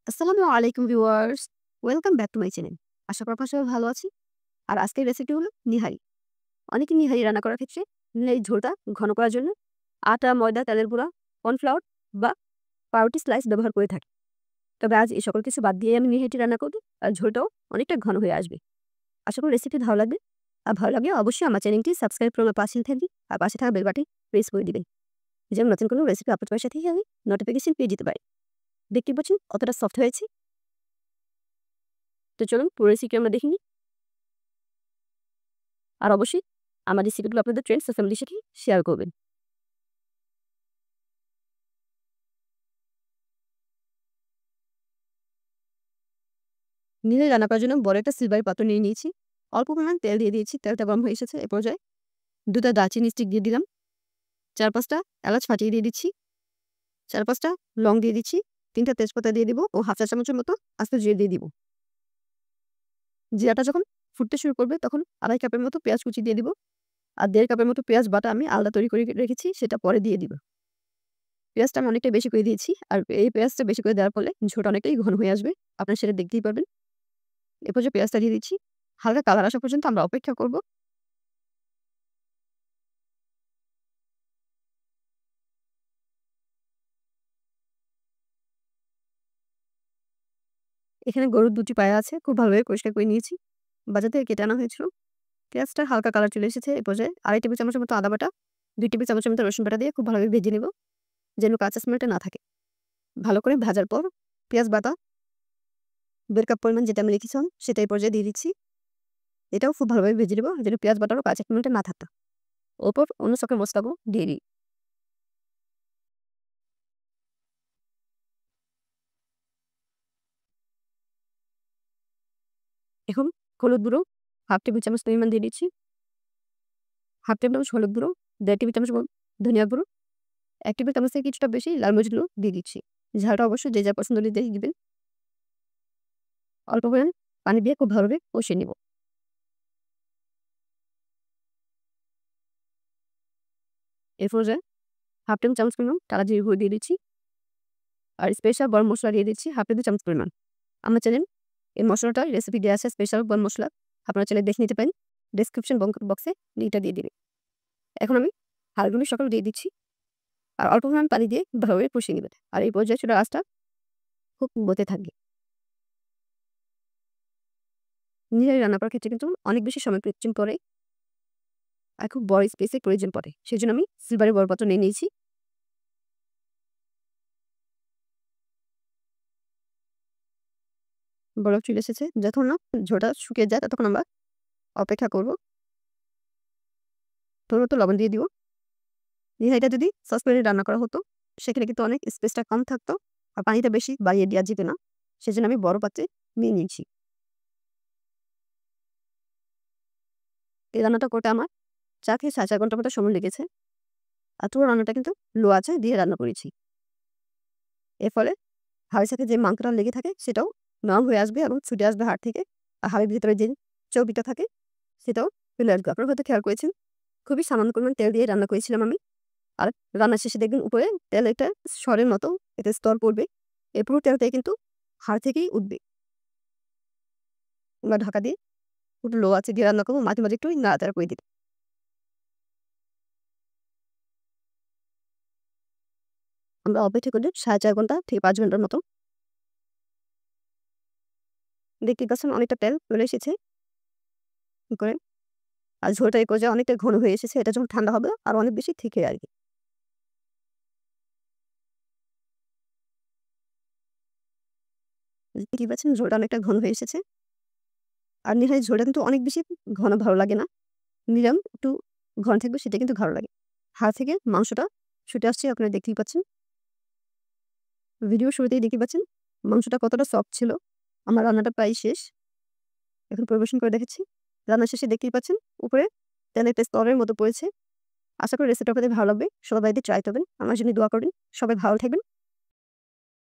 আসসালামু আলাইকুম viewers, welcome back to my channel. আশা করি আপনারা সবাই ভালো আছেন। আর আজকের রেসিপি হলো নিহারি। অনেকে নিহারি রান্না করার ক্ষেত্রে নিহারির ঝোলটা ঘন করার জন্য আটা, ময়দা, তেলের গুঁড়া, কর্নফ্লাওয়ার বা পাউরুটি স্লাইস ব্যবহার করে থাকে। তবে আজ এই সকল কিছু বাদ দিয়ে আমি নিহারিটি রান্না করব, আর ঝোলটাও অনেকটা ঘন হয়ে আসবে। আশা করি রেসিপি ভালো লাগবে। আর ভালো লাগলে অবশ্যই আমার চ্যানেলটি সাবস্ক্রাইব করে আমার পাশে থাকবেন আর পাশে থাকা বেল বাটন প্রেস করে দিবেন, যেন নতুন কোনো রেসিপি আপলোড করার সাথেই আমি নোটিফিকেশন পেয়ে যেতে পারি। দেখতে পাচ্ছেন কতটা সফট হয়েছে। তো চলুন পুরো রেসিপি আমরা দেখে নিই। আর অবশ্যই আমার রেসিপিগুলো আপনাদের ফ্রেন্ডস ও ফ্যামিলির সাথে শেয়ার করবেন। নিহারি রান্না করার জন্য বড় একটা সিলভারের পাত্র নিয়ে নিয়েছি। অল্প পরিমাণ তেল দিয়ে দিয়েছি। তেলটা গরম হয়ে এসেছে। এ পর্যায়ে ২ টা দারচিনি স্টিক দিয়ে দিলাম। ৪-৫ টা এলাচ ফাটিয়ে দিয়ে দিচ্ছি। ৪-৫ টা লং দিয়ে দিচ্ছি। ৩ টা তেজপাতা দিয়ে দিব ও হাফ চা চামচের মতো আস্ত জিরে দিয়ে দিব। জিরাটা যখন ফুটতে শুরু করবে তখন ২.৫ কাপের মতো পেঁয়াজ কুচি দিয়ে দিব। আর ১.৫ কাপের মতো পেঁয়াজ বাটা আমি আলাদা তৈরি করে রেখেছি, সেটা পরে দিয়ে দিব। পেঁয়াজটা আমি অনেকটাই বেশি করে দিয়েছি। আর এই পেঁয়াজটা বেশি করে দেওয়ার ফলে ঝোলটা অনেকটাই ঘন হয়ে আসবে। আপনারা সেটা দেখতেই পারবেন। এ পর্যায়ে পেঁয়াজটা দিয়ে দিচ্ছি। হালকা কালার আসা পর্যন্ত আমরা অপেক্ষা করব। এখানে গরুর ২ টি পায়া আছে। খুব ভালোভাবে পরিষ্কার করে নিয়েছি। বাজার থেকে কেটে আনা হয়েছিল। পেঁয়াজটা হালকা কালার চলে এসেছে। এ পর্যায়ে ২.৫ টেবিল চামচের মতো আদা বাটা, ২ টেবিল চামচের মতো রসুন বাটা দিয়ে খুব ভালোভাবে ভেজে নেব, যেন কাঁচা স্মেলটা না থাকে। ভালো করে ভাজার পর পেঁয়াজ বাটা ১.৫ কাপ পরিমাণ যেটা আমি রেখেছিলাম সেটা এই পর্যায়ে দিয়ে দিচ্ছি। এটাও খুব ভালোভাবে ভেজে নেব, যেন পেঁয়াজ বাটারও কাঁচা স্মেলটা না থাকতো। ওপর অন্য সকল মসলাগুলো দিয়ে দিই। এখন হলুদ গুঁড়ো ১/২ টেবিল চামচ পরিমাণ দিয়ে দিচ্ছি। ১/২ টেবিল চামচ হলুদ গুঁড়ো, ১.৫ টেবিল চামচ ধনিয়া গুঁড়ো, ১ টেবিল চামচ থেকে কিছুটা বেশি লাল মরিচ গুঁড়ো দিয়ে দিচ্ছি। ঝালটা অবশ্যই যে যার পছন্দ অনুযায়ী দিবেন। অল্প পরিমাণ পানি দিয়ে খুব ভালোভাবে কষিয়ে নিব। এর পর্যায়ে ১/২ টেবিল চামচ পরিমাণ টালা জিরে গুঁড়ো দিয়ে দিচ্ছি। আর স্পেশাল গরম মসলা দিয়ে দিচ্ছি ১/২ টেবিল চামচ পরিমাণ। আমার চ্যানেল এই মসলাটার রেসিপি দেওয়া আছে, স্পেশাল গরম মসলা। আপনারা চাইলে দেখে নিতে পারেন। ডেসক্রিপশন বক্সে লিংকটা দিয়ে দিবে। এখন আমি হালগুলো সকল দিয়ে দিচ্ছি। আর অল্প পরিমাণ পানি দিয়ে ভালোভাবে কষিয়ে নেবেন। আর এই পর্যায়ে চুলার আঁচটা খুব হতে থাকবে। নিহারি রান্না করার ক্ষেত্রে কিন্তু অনেক বেশি সময় প্রয়োজন পড়ে। আর খুব বড় স্পেসের প্রয়োজন পড়ে। সেজন্য আমি সিলভারের বড় পাত্র নিয়ে নিয়েছি। বরফ চলে এসেছে। যতক্ষণ না ঝোলটা শুকিয়ে যায় ততক্ষণ আমরা অপেক্ষা করব। পরিমতো লবণ দিয়ে দিব। নিহারিটা যদি সসপ্যানে রান্না করা হতো সেখানে কিন্তু অনেক স্পেসটা কম থাকতো। আর পানিটা বেশি বাড়িয়ে দেওয়া যেত না। সেজন্য আমি বড় পাত্রে নিয়ে নিয়েছি। এই রান্নাটা করতে আমার ৪ থেকে ৪.৫ ঘন্টার মতো সময় লেগেছে। আর পুরো রান্নাটা কিন্তু লো আঁচে দিয়ে রান্না করেছি। এর ফলে হাঁড়ির সাথে যে মাংসটা লেগে থাকে সেটাও নরম হয়ে আসবে এবং ছুটে আসবে হাড় থেকে। আর হাঁড়ির ভিতরে যে চর্বিটা থাকে সেটাও চলে আসবে। আপনারা হয়তো খেয়াল করেছেন, খুবই সামান্য পরিমাণ তেল দিয়ে রান্না করেছিলাম আমি। আর রান্নার শেষে দেখবেন উপরে তেল একটা সরের মতো একটা স্তর পড়বে। এই পুরো তেলটাই কিন্তু হাড় থেকেই উঠবে। আমরা ঢাকা দিয়ে একটু লো আঁচে দিয়ে রান্না করব। মাঝে, মাঝে একটু নাড়াচাড়া করে দিতে। আমরা অপেক্ষা করি ৪.৫ ঘন্টা থেকে ৫ ঘন্টার মতো। দেখতেই পাচ্ছেন অনেকটা তেল চলে এসেছে করে। আর ঝোলটা এই পর্যায়ে অনেকটা ঘন হয়ে এসেছে। এটা যখন ঠান্ডা হবে আর অনেক বেশি ঠিক হয়ে আসবে। দেখতেই পাচ্ছেন ঝোলটা অনেকটা ঘন হয়ে এসেছে। আর নিহারির ঝোলটা কিন্তু অনেক বেশি ঘন ভালো লাগে না। নিরাম একটু ঘন থাকবে সেটা কিন্তু ভালো লাগে। হাড় থেকে মাংসটা ছুটে আসছে, আপনারা দেখতেই পাচ্ছেন। ভিডিও শুরুতেই দেখতে পাচ্ছেন মাংসটা কতটা সফট ছিল। আমার রান্নাটা প্রায় শেষ। এখন পরিবেশন করে দেখাচ্ছি। রান্না শেষে দেখতেই পাচ্ছেন উপরে তেলের একটা স্তরের মতো পড়েছে। আশা করি রেসিপিটা আপনাদের ভালো লাগবে। সবাই বাড়িতে ট্রাই করবেন। আমার জন্য দোয়া করবেন। সবাই ভালো থাকবেন।